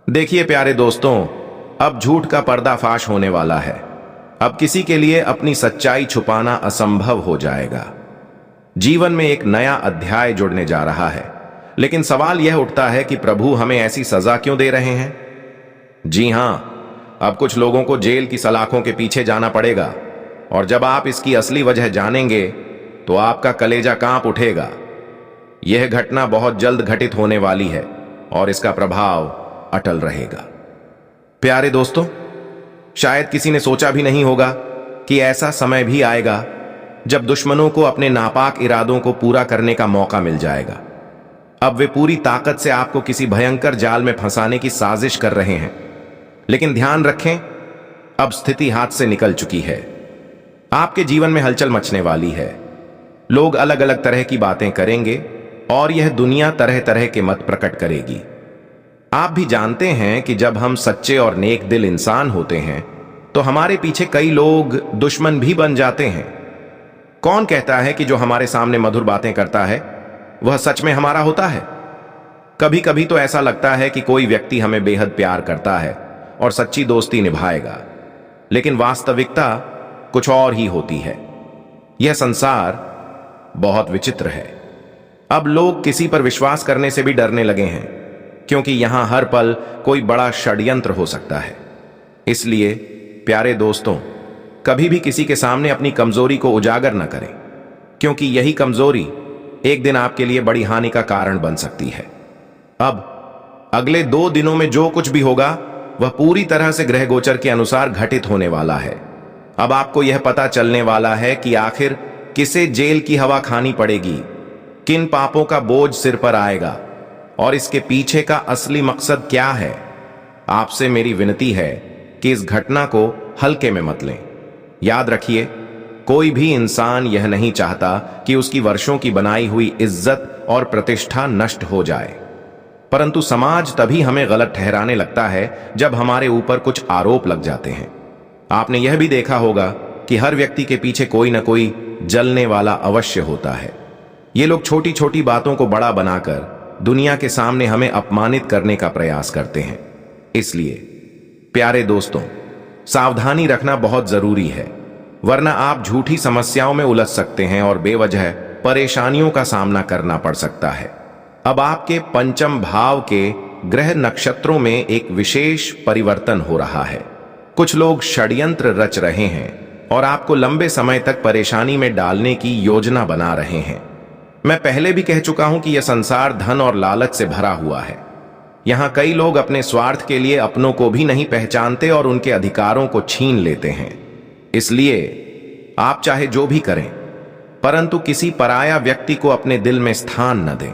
देखिए प्यारे दोस्तों, अब झूठ का पर्दाफाश होने वाला है। अब किसी के लिए अपनी सच्चाई छुपाना असंभव हो जाएगा। जीवन में एक नया अध्याय जुड़ने जा रहा है, लेकिन सवाल यह उठता है कि प्रभु हमें ऐसी सजा क्यों दे रहे हैं। जी हां, अब कुछ लोगों को जेल की सलाखों के पीछे जाना पड़ेगा, और जब आप इसकी असली वजह जानेंगे तो आपका कलेजा कांप उठेगा। यह घटना बहुत जल्द घटित होने वाली है और इसका प्रभाव अटल रहेगा। प्यारे दोस्तों, शायद किसी ने सोचा भी नहीं होगा कि ऐसा समय भी आएगा जब दुश्मनों को अपने नापाक इरादों को पूरा करने का मौका मिल जाएगा। अब वे पूरी ताकत से आपको किसी भयंकर जाल में फंसाने की साजिश कर रहे हैं, लेकिन ध्यान रखें, अब स्थिति हाथ से निकल चुकी है। आपके जीवन में हलचल मचने वाली है। लोग अलग अलग तरह की बातें करेंगे और यह दुनिया तरह तरह के मत प्रकट करेगी। आप भी जानते हैं कि जब हम सच्चे और नेक दिल इंसान होते हैं तो हमारे पीछे कई लोग दुश्मन भी बन जाते हैं। कौन कहता है कि जो हमारे सामने मधुर बातें करता है वह सच में हमारा होता है? कभी कभी तो ऐसा लगता है कि कोई व्यक्ति हमें बेहद प्यार करता है और सच्ची दोस्ती निभाएगा, लेकिन वास्तविकता कुछ और ही होती है। यह संसार बहुत विचित्र है। अब लोग किसी पर विश्वास करने से भी डरने लगे हैं, क्योंकि यहां हर पल कोई बड़ा षड्यंत्र हो सकता है। इसलिए प्यारे दोस्तों, कभी भी किसी के सामने अपनी कमजोरी को उजागर न करें, क्योंकि यही कमजोरी एक दिन आपके लिए बड़ी हानि का कारण बन सकती है। अब अगले 2 दिनों में जो कुछ भी होगा वह पूरी तरह से ग्रह गोचर के अनुसार घटित होने वाला है। अब आपको यह पता चलने वाला है कि आखिर किसे जेल की हवा खानी पड़ेगी, किन पापों का बोझ सिर पर आएगा और इसके पीछे का असली मकसद क्या है। आपसे मेरी विनती है कि इस घटना को हल्के में मत लें। याद रखिए, कोई भी इंसान यह नहीं चाहता कि उसकी वर्षों की बनाई हुई इज्जत और प्रतिष्ठा नष्ट हो जाए, परंतु समाज तभी हमें गलत ठहराने लगता है जब हमारे ऊपर कुछ आरोप लग जाते हैं। आपने यह भी देखा होगा कि हर व्यक्ति के पीछे कोई न कोई जलने वाला अवश्य होता है। ये लोग छोटी छोटी बातों को बड़ा बनाकर दुनिया के सामने हमें अपमानित करने का प्रयास करते हैं। इसलिए प्यारे दोस्तों, सावधानी रखना बहुत जरूरी है, वरना आप झूठी समस्याओं में उलझ सकते हैं और बेवजह परेशानियों का सामना करना पड़ सकता है। अब आपके पंचम भाव के ग्रह नक्षत्रों में एक विशेष परिवर्तन हो रहा है। कुछ लोग षड्यंत्र रच रहे हैं और आपको लंबे समय तक परेशानी में डालने की योजना बना रहे हैं। मैं पहले भी कह चुका हूं कि यह संसार धन और लालच से भरा हुआ है। यहां कई लोग अपने स्वार्थ के लिए अपनों को भी नहीं पहचानते और उनके अधिकारों को छीन लेते हैं। इसलिए आप चाहे जो भी करें, परंतु किसी पराया व्यक्ति को अपने दिल में स्थान न दें,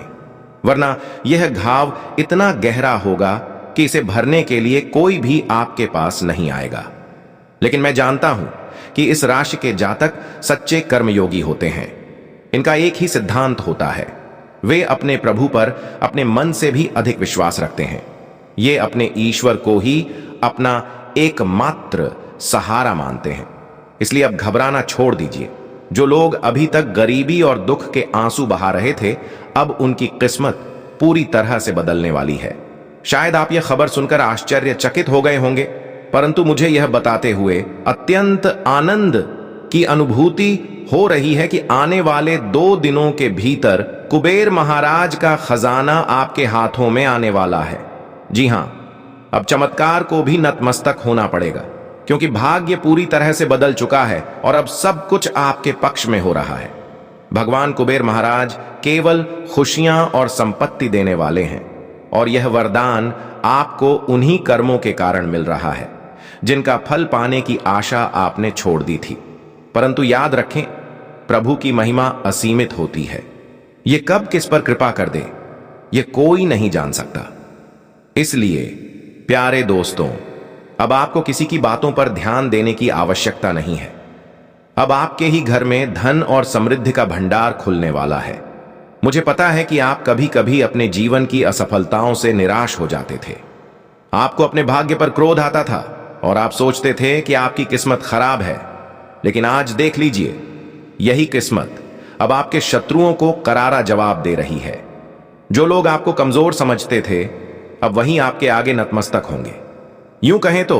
वरना यह घाव इतना गहरा होगा कि इसे भरने के लिए कोई भी आपके पास नहीं आएगा। लेकिन मैं जानता हूं कि इस राशि के जातक सच्चे कर्मयोगी होते हैं। इनका एक ही सिद्धांत होता है, वे अपने प्रभु पर अपने मन से भी अधिक विश्वास रखते हैं। ये अपने ईश्वर को ही अपना एकमात्र सहारा मानते हैं। इसलिए अब घबराना छोड़ दीजिए। जो लोग अभी तक गरीबी और दुख के आंसू बहा रहे थे, अब उनकी किस्मत पूरी तरह से बदलने वाली है। शायद आप यह खबर सुनकर आश्चर्यचकित हो गए होंगे, परंतु मुझे यह बताते हुए अत्यंत आनंद की अनुभूति हो रही है कि आने वाले 2 दिनों के भीतर कुबेर महाराज का खजाना आपके हाथों में आने वाला है। जी हां, अब चमत्कार को भी नतमस्तक होना पड़ेगा, क्योंकि भाग्य पूरी तरह से बदल चुका है और अब सब कुछ आपके पक्ष में हो रहा है। भगवान कुबेर महाराज केवल खुशियां और संपत्ति देने वाले हैं, और यह वरदान आपको उन्हीं कर्मों के कारण मिल रहा है जिनका फल पाने की आशा आपने छोड़ दी थी। परंतु याद रखें, प्रभु की महिमा असीमित होती है। ये कब किस पर कृपा कर दे, ये कोई नहीं जान सकता। इसलिए प्यारे दोस्तों, अब आपको किसी की बातों पर ध्यान देने की आवश्यकता नहीं है। अब आपके ही घर में धन और समृद्धि का भंडार खुलने वाला है। मुझे पता है कि आप कभी कभी अपने जीवन की असफलताओं से निराश हो जाते थे। आपको अपने भाग्य पर क्रोध आता था और आप सोचते थे कि आपकी किस्मत खराब है। लेकिन आज देख लीजिए, यही किस्मत अब आपके शत्रुओं को करारा जवाब दे रही है। जो लोग आपको कमजोर समझते थे, अब वही आपके आगे नतमस्तक होंगे। यूं कहें तो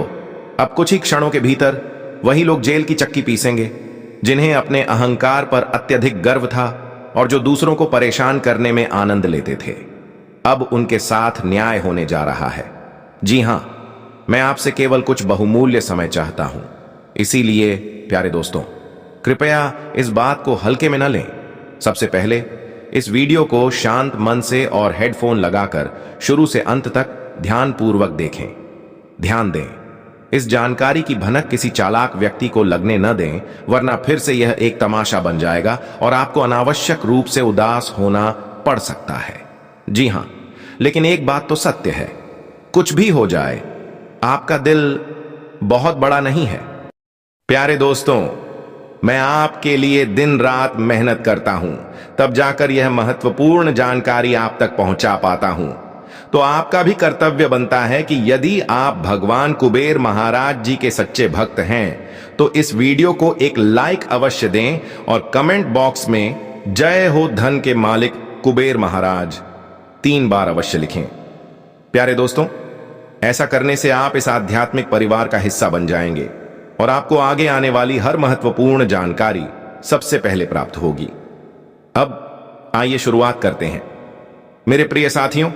अब कुछ ही क्षणों के भीतर वही लोग जेल की चक्की पीसेंगे जिन्हें अपने अहंकार पर अत्यधिक गर्व था और जो दूसरों को परेशान करने में आनंद लेते थे। अब उनके साथ न्याय होने जा रहा है। जी हां, मैं आपसे केवल कुछ बहुमूल्य समय चाहता हूं। इसीलिए प्यारे दोस्तों, कृपया इस बात को हल्के में न लें। सबसे पहले इस वीडियो को शांत मन से और हेडफोन लगाकर शुरू से अंत तक ध्यानपूर्वक देखें। ध्यान दें, इस जानकारी की भनक किसी चालाक व्यक्ति को लगने न दें, वरना फिर से यह एक तमाशा बन जाएगा और आपको अनावश्यक रूप से उदास होना पड़ सकता है। जी हां, लेकिन एक बात तो सत्य है, कुछ भी हो जाए आपका दिल बहुत बड़ा नहीं है। प्यारे दोस्तों, मैं आपके लिए दिन रात मेहनत करता हूं, तब जाकर यह महत्वपूर्ण जानकारी आप तक पहुंचा पाता हूं। तो आपका भी कर्तव्य बनता है कि यदि आप भगवान कुबेर महाराज जी के सच्चे भक्त हैं तो इस वीडियो को एक लाइक अवश्य दें और कमेंट बॉक्स में जय हो धन के मालिक कुबेर महाराज 3 बार अवश्य लिखें। प्यारे दोस्तों, ऐसा करने से आप इस आध्यात्मिक परिवार का हिस्सा बन जाएंगे और आपको आगे आने वाली हर महत्वपूर्ण जानकारी सबसे पहले प्राप्त होगी। अब आइए शुरुआत करते हैं। मेरे प्रिय साथियों,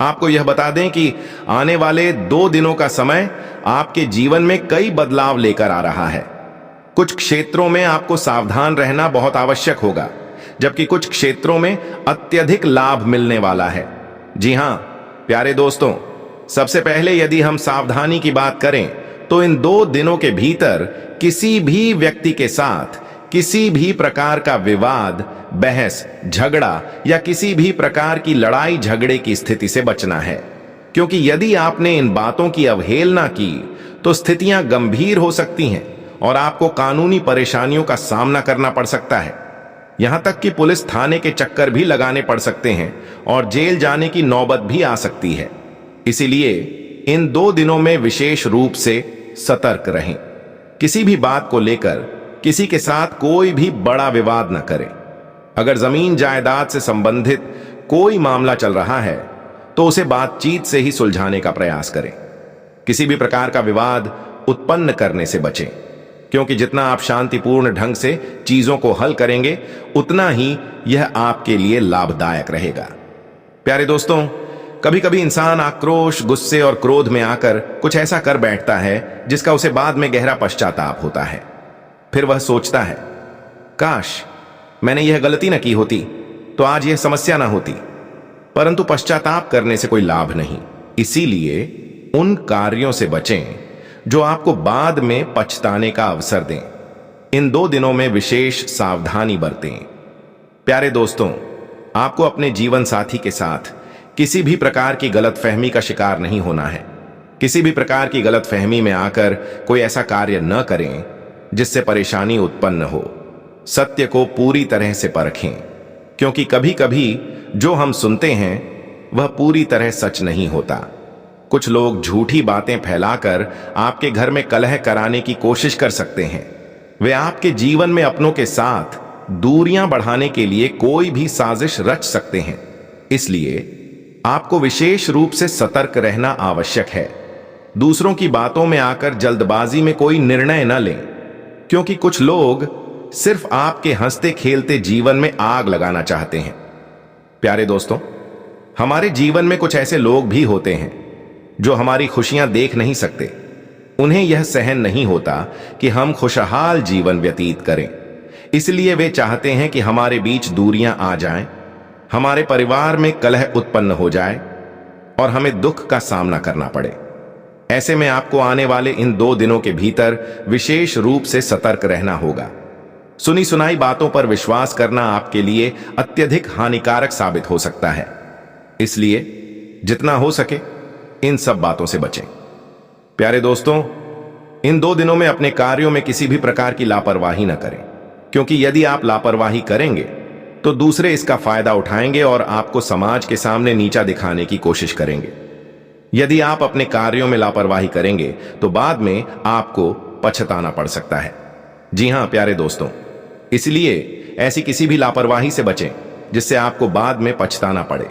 आपको यह बता दें कि आने वाले 2 दिनों का समय आपके जीवन में कई बदलाव लेकर आ रहा है। कुछ क्षेत्रों में आपको सावधान रहना बहुत आवश्यक होगा, जबकि कुछ क्षेत्रों में अत्यधिक लाभ मिलने वाला है। जी हां प्यारे दोस्तों, सबसे पहले यदि हम सावधानी की बात करें तो इन 2 दिनों के भीतर किसी भी व्यक्ति के साथ किसी भी प्रकार का विवाद, बहस, झगड़ा या किसी भी प्रकार की लड़ाई झगड़े की स्थिति से बचना है, क्योंकि यदि आपने इन बातों की अवहेलना की तो स्थितियां गंभीर हो सकती हैं और आपको कानूनी परेशानियों का सामना करना पड़ सकता है। यहां तक कि पुलिस थाने के चक्कर भी लगाने पड़ सकते हैं और जेल जाने की नौबत भी आ सकती है। इसीलिए इन 2 दिनों में विशेष रूप से सतर्क रहें। किसी भी बात को लेकर किसी के साथ कोई भी बड़ा विवाद न करें। अगर जमीन जायदाद से संबंधित कोई मामला चल रहा है तो उसे बातचीत से ही सुलझाने का प्रयास करें। किसी भी प्रकार का विवाद उत्पन्न करने से बचें, क्योंकि जितना आप शांतिपूर्ण ढंग से चीजों को हल करेंगे उतना ही यह आपके लिए लाभदायक रहेगा। प्यारे दोस्तों, कभी कभी इंसान आक्रोश, गुस्से और क्रोध में आकर कुछ ऐसा कर बैठता है जिसका उसे बाद में गहरा पश्चाताप होता है। फिर वह सोचता है, काश मैंने यह गलती न की होती तो आज यह समस्या ना होती। परंतु पश्चाताप करने से कोई लाभ नहीं। इसीलिए उन कार्यों से बचें जो आपको बाद में पछताने का अवसर दें। इन 2 दिनों में विशेष सावधानी बरतें। प्यारे दोस्तों, आपको अपने जीवन साथी के साथ किसी भी प्रकार की गलतफहमी का शिकार नहीं होना है। किसी भी प्रकार की गलतफहमी में आकर कोई ऐसा कार्य न करें जिससे परेशानी उत्पन्न हो। सत्य को पूरी तरह से परखें, क्योंकि कभी कभी जो हम सुनते हैं वह पूरी तरह सच नहीं होता। कुछ लोग झूठी बातें फैलाकर आपके घर में कलह कराने की कोशिश कर सकते हैं। वे आपके जीवन में अपनों के साथ दूरियां बढ़ाने के लिए कोई भी साजिश रच सकते हैं। इसलिए आपको विशेष रूप से सतर्क रहना आवश्यक है। दूसरों की बातों में आकर जल्दबाजी में कोई निर्णय न लें, क्योंकि कुछ लोग सिर्फ आपके हंसते खेलते जीवन में आग लगाना चाहते हैं। प्यारे दोस्तों, हमारे जीवन में कुछ ऐसे लोग भी होते हैं जो हमारी खुशियां देख नहीं सकते। उन्हें यह सहन नहीं होता कि हम खुशहाल जीवन व्यतीत करें। इसलिए वे चाहते हैं कि हमारे बीच दूरियां आ जाएं, हमारे परिवार में कलह उत्पन्न हो जाए और हमें दुख का सामना करना पड़े। ऐसे में आपको आने वाले इन 2 दिनों के भीतर विशेष रूप से सतर्क रहना होगा। सुनी सुनाई बातों पर विश्वास करना आपके लिए अत्यधिक हानिकारक साबित हो सकता है। इसलिए जितना हो सके इन सब बातों से बचें। प्यारे दोस्तों, इन 2 दिनों में अपने कार्यों में किसी भी प्रकार की लापरवाही न करें, क्योंकि यदि आप लापरवाही करेंगे तो दूसरे इसका फायदा उठाएंगे और आपको समाज के सामने नीचा दिखाने की कोशिश करेंगे। यदि आप अपने कार्यों में लापरवाही करेंगे तो बाद में आपको पछताना पड़ सकता है। जी हां प्यारे दोस्तों, इसलिए ऐसी किसी भी लापरवाही से बचें जिससे आपको बाद में पछताना पड़े।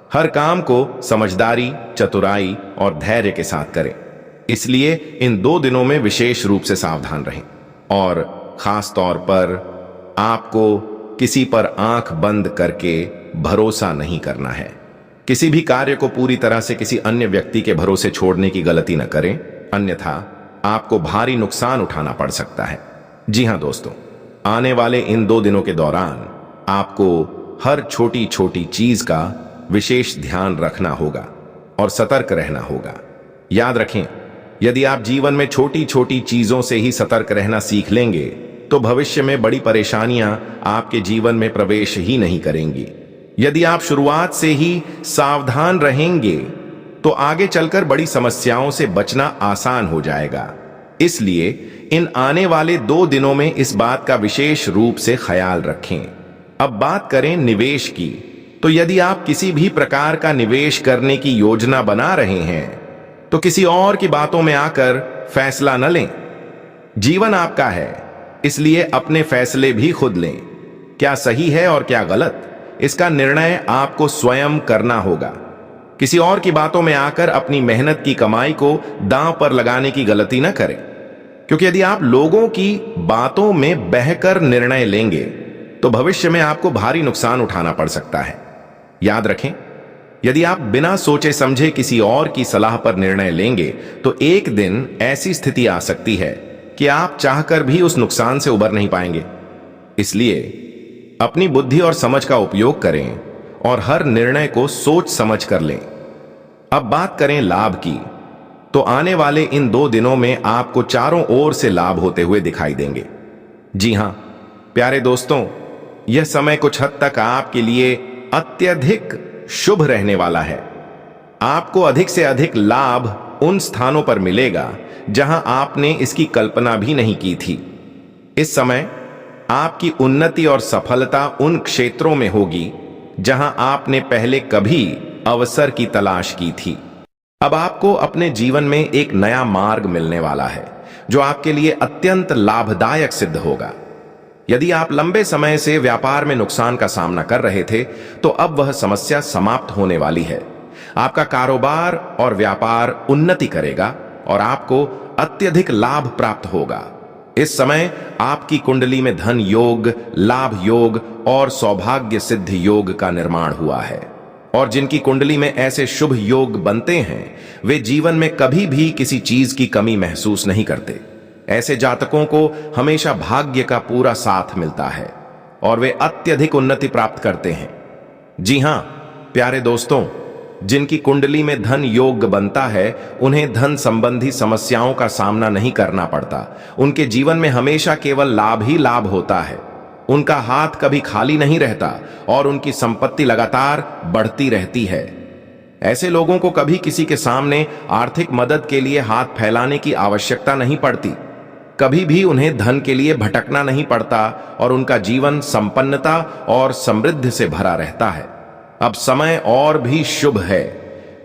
हर काम को समझदारी, चतुराई और धैर्य के साथ करें। इसलिए इन 2 दिनों में विशेष रूप से सावधान रहें और खास तौर पर आपको किसी पर आंख बंद करके भरोसा नहीं करना है। किसी भी कार्य को पूरी तरह से किसी अन्य व्यक्ति के भरोसे छोड़ने की गलती न करें, अन्यथा आपको भारी नुकसान उठाना पड़ सकता है। जी हां दोस्तों, आने वाले इन 2 दिनों के दौरान आपको हर छोटी छोटी चीज का विशेष ध्यान रखना होगा और सतर्क रहना होगा। याद रखें, यदि आप जीवन में छोटी छोटी चीजों से ही सतर्क रहना सीख लेंगे तो भविष्य में बड़ी परेशानियां आपके जीवन में प्रवेश ही नहीं करेंगी। यदि आप शुरुआत से ही सावधान रहेंगे तो आगे चलकर बड़ी समस्याओं से बचना आसान हो जाएगा। इसलिए इन आने वाले 2 दिनों में इस बात का विशेष रूप से ख्याल रखें। अब बात करें निवेश की, तो यदि आप किसी भी प्रकार का निवेश करने की योजना बना रहे हैं तो किसी और की बातों में आकर फैसला न लें। जीवन आपका है, इसलिए अपने फैसले भी खुद लें। क्या सही है और क्या गलत, इसका निर्णय आपको स्वयं करना होगा। किसी और की बातों में आकर अपनी मेहनत की कमाई को दांव पर लगाने की गलती न करें, क्योंकि यदि आप लोगों की बातों में बहकर निर्णय लेंगे तो भविष्य में आपको भारी नुकसान उठाना पड़ सकता है। याद रखें, यदि आप बिना सोचे समझे किसी और की सलाह पर निर्णय लेंगे तो एक दिन ऐसी स्थिति आ सकती है कि आप चाहकर भी उस नुकसान से उबर नहीं पाएंगे। इसलिए अपनी बुद्धि और समझ का उपयोग करें और हर निर्णय को सोच समझ कर लें। अब बात करें लाभ की, तो आने वाले इन 2 दिनों में आपको चारों ओर से लाभ होते हुए दिखाई देंगे। जी हां प्यारे दोस्तों, यह समय कुछ हद तक आपके लिए अत्यधिक शुभ रहने वाला है। आपको अधिक से अधिक लाभ उन स्थानों पर मिलेगा जहां आपने इसकी कल्पना भी नहीं की थी। इस समय आपकी उन्नति और सफलता उन क्षेत्रों में होगी जहां आपने पहले कभी अवसर की तलाश की थी। अब आपको अपने जीवन में एक नया मार्ग मिलने वाला है जो आपके लिए अत्यंत लाभदायक सिद्ध होगा। यदि आप लंबे समय से व्यापार में नुकसान का सामना कर रहे थे तो अब वह समस्या समाप्त होने वाली है। आपका कारोबार और व्यापार उन्नति करेगा और आपको अत्यधिक लाभ प्राप्त होगा। इस समय आपकी कुंडली में धन योग, लाभ योग और सौभाग्य सिद्ध योग का निर्माण हुआ है, और जिनकी कुंडली में ऐसे शुभ योग बनते हैं वे जीवन में कभी भी किसी चीज की कमी महसूस नहीं करते। ऐसे जातकों को हमेशा भाग्य का पूरा साथ मिलता है और वे अत्यधिक उन्नति प्राप्त करते हैं। जी हां प्यारे दोस्तों, जिनकी कुंडली में धन योग बनता है उन्हें धन संबंधी समस्याओं का सामना नहीं करना पड़ता। उनके जीवन में हमेशा केवल लाभ ही लाभ होता है। उनका हाथ कभी खाली नहीं रहता और उनकी संपत्ति लगातार बढ़ती रहती है। ऐसे लोगों को कभी किसी के सामने आर्थिक मदद के लिए हाथ फैलाने की आवश्यकता नहीं पड़ती। कभी भी उन्हें धन के लिए भटकना नहीं पड़ता और उनका जीवन संपन्नता और समृद्धि से भरा रहता है। अब समय और भी शुभ है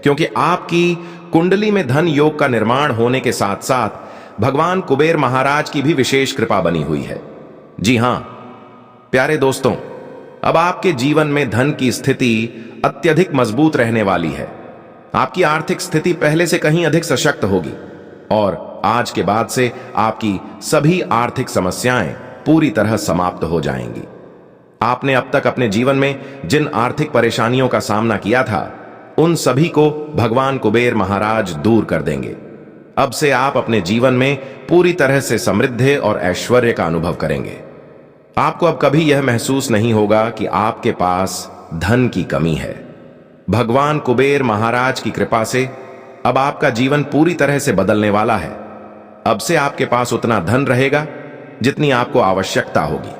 क्योंकि आपकी कुंडली में धन योग का निर्माण होने के साथ साथ भगवान कुबेर महाराज की भी विशेष कृपा बनी हुई है। जी हां प्यारे दोस्तों, अब आपके जीवन में धन की स्थिति अत्यधिक मजबूत रहने वाली है। आपकी आर्थिक स्थिति पहले से कहीं अधिक सशक्त होगी और आज के बाद से आपकी सभी आर्थिक समस्याएं पूरी तरह समाप्त हो जाएंगी। आपने अब तक अपने जीवन में जिन आर्थिक परेशानियों का सामना किया था उन सभी को भगवान कुबेर महाराज दूर कर देंगे। अब से आप अपने जीवन में पूरी तरह से समृद्धि और ऐश्वर्य का अनुभव करेंगे। आपको अब कभी यह महसूस नहीं होगा कि आपके पास धन की कमी है। भगवान कुबेर महाराज की कृपा से अब आपका जीवन पूरी तरह से बदलने वाला है। अब से आपके पास उतना धन रहेगा जितनी आपको आवश्यकता होगी।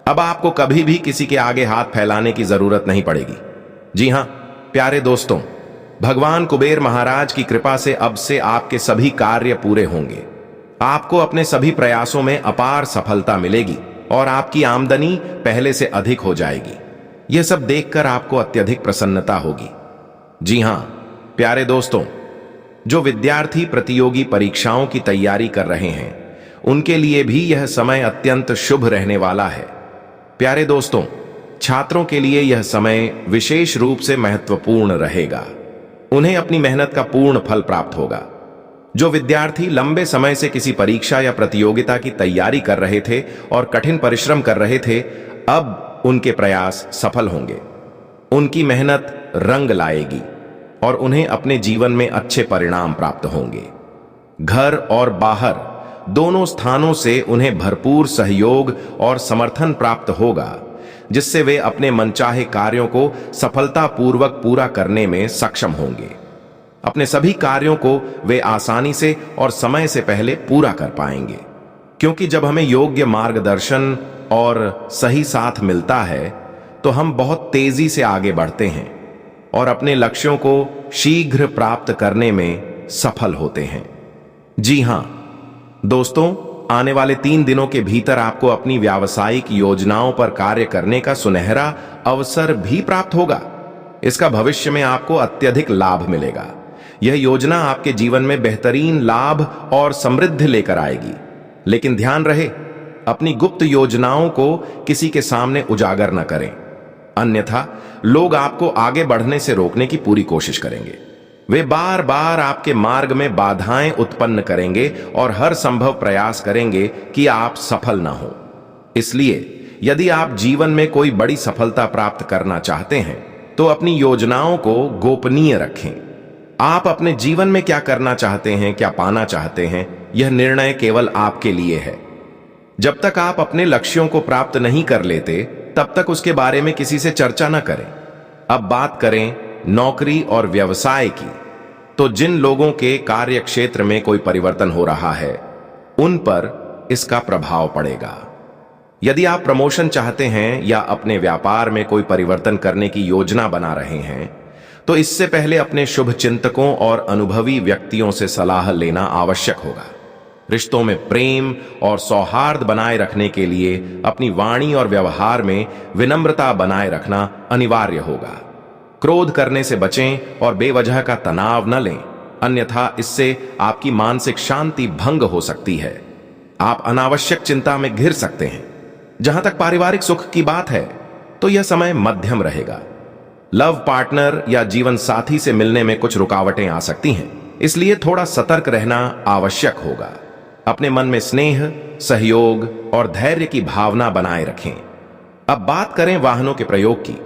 अब आपको कभी भी किसी के आगे हाथ फैलाने की जरूरत नहीं पड़ेगी। जी हां प्यारे दोस्तों, भगवान कुबेर महाराज की कृपा से अब से आपके सभी कार्य पूरे होंगे। आपको अपने सभी प्रयासों में अपार सफलता मिलेगी और आपकी आमदनी पहले से अधिक हो जाएगी। यह सब देखकर आपको अत्यधिक प्रसन्नता होगी। जी हां प्यारे दोस्तों, जो विद्यार्थी प्रतियोगी परीक्षाओं की तैयारी कर रहे हैं उनके लिए भी यह समय अत्यंत शुभ रहने वाला है। प्यारे दोस्तों, छात्रों के लिए यह समय विशेष रूप से महत्वपूर्ण रहेगा। उन्हें अपनी मेहनत का पूर्ण फल प्राप्त होगा। जो विद्यार्थी लंबे समय से किसी परीक्षा या प्रतियोगिता की तैयारी कर रहे थे और कठिन परिश्रम कर रहे थे, अब उनके प्रयास सफल होंगे। उनकी मेहनत रंग लाएगी और उन्हें अपने जीवन में अच्छे परिणाम प्राप्त होंगे। घर और बाहर दोनों स्थानों से उन्हें भरपूर सहयोग और समर्थन प्राप्त होगा, जिससे वे अपने मनचाहे कार्यों को सफलतापूर्वक पूरा करने में सक्षम होंगे। अपने सभी कार्यों को वे आसानी से और समय से पहले पूरा कर पाएंगे, क्योंकि जब हमें योग्य मार्गदर्शन और सही साथ मिलता है तो हम बहुत तेजी से आगे बढ़ते हैं और अपने लक्ष्यों को शीघ्र प्राप्त करने में सफल होते हैं। जी हां दोस्तों, आने वाले 3 दिनों के भीतर आपको अपनी व्यावसायिक योजनाओं पर कार्य करने का सुनहरा अवसर भी प्राप्त होगा। इसका भविष्य में आपको अत्यधिक लाभ मिलेगा। यह योजना आपके जीवन में बेहतरीन लाभ और समृद्धि लेकर आएगी। लेकिन ध्यान रहे, अपनी गुप्त योजनाओं को किसी के सामने उजागर न करें, अन्यथा लोग आपको आगे बढ़ने से रोकने की पूरी कोशिश करेंगे। वे बार बार आपके मार्ग में बाधाएं उत्पन्न करेंगे और हर संभव प्रयास करेंगे कि आप सफल ना हो। इसलिए यदि आप जीवन में कोई बड़ी सफलता प्राप्त करना चाहते हैं तो अपनी योजनाओं को गोपनीय रखें। आप अपने जीवन में क्या करना चाहते हैं, क्या पाना चाहते हैं, यह निर्णय केवल आपके लिए है। जब तक आप अपने लक्ष्यों को प्राप्त नहीं कर लेते, तब तक उसके बारे में किसी से चर्चा न करें। अब बात करें नौकरी और व्यवसाय की, तो जिन लोगों के कार्य क्षेत्र में कोई परिवर्तन हो रहा है, उन पर इसका प्रभाव पड़ेगा। यदि आप प्रमोशन चाहते हैं या अपने व्यापार में कोई परिवर्तन करने की योजना बना रहे हैं, तो इससे पहले अपने शुभ चिंतकों और अनुभवी व्यक्तियों से सलाह लेना आवश्यक होगा। रिश्तों में प्रेम और सौहार्द बनाए रखने के लिए अपनी वाणी और व्यवहार में विनम्रता बनाए रखना अनिवार्य होगा। क्रोध करने से बचें और बेवजह का तनाव न लें, अन्यथा इससे आपकी मानसिक शांति भंग हो सकती है। आप अनावश्यक चिंता में घिर सकते हैं। जहां तक पारिवारिक सुख की बात है, तो यह समय मध्यम रहेगा। लव पार्टनर या जीवन साथी से मिलने में कुछ रुकावटें आ सकती हैं, इसलिए थोड़ा सतर्क रहना आवश्यक होगा। अपने मन में स्नेह, सहयोग और धैर्य की भावना बनाए रखें। अब बात करें वाहनों के प्रयोग की,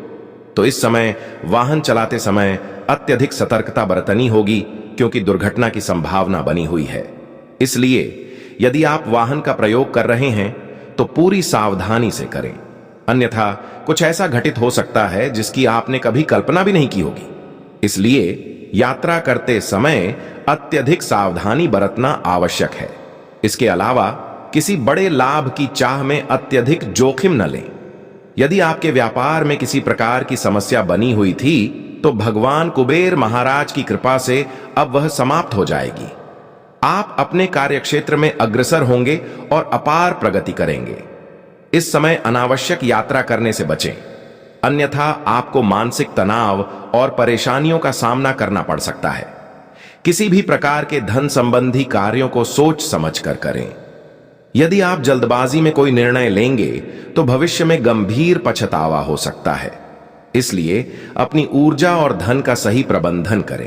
तो इस समय वाहन चलाते समय अत्यधिक सतर्कता बरतनी होगी, क्योंकि दुर्घटना की संभावना बनी हुई है। इसलिए यदि आप वाहन का प्रयोग कर रहे हैं तो पूरी सावधानी से करें, अन्यथा कुछ ऐसा घटित हो सकता है जिसकी आपने कभी कल्पना भी नहीं की होगी। इसलिए यात्रा करते समय अत्यधिक सावधानी बरतना आवश्यक है। इसके अलावा किसी बड़े लाभ की चाह में अत्यधिक जोखिम न लें। यदि आपके व्यापार में किसी प्रकार की समस्या बनी हुई थी, तो भगवान कुबेर महाराज की कृपा से अब वह समाप्त हो जाएगी। आप अपने कार्यक्षेत्र में अग्रसर होंगे और अपार प्रगति करेंगे। इस समय अनावश्यक यात्रा करने से बचें, अन्यथा आपको मानसिक तनाव और परेशानियों का सामना करना पड़ सकता है। किसी भी प्रकार के धन संबंधी कार्यों को सोच समझकर करें। यदि आप जल्दबाजी में कोई निर्णय लेंगे तो भविष्य में गंभीर पछतावा हो सकता है। इसलिए अपनी ऊर्जा और धन का सही प्रबंधन करें।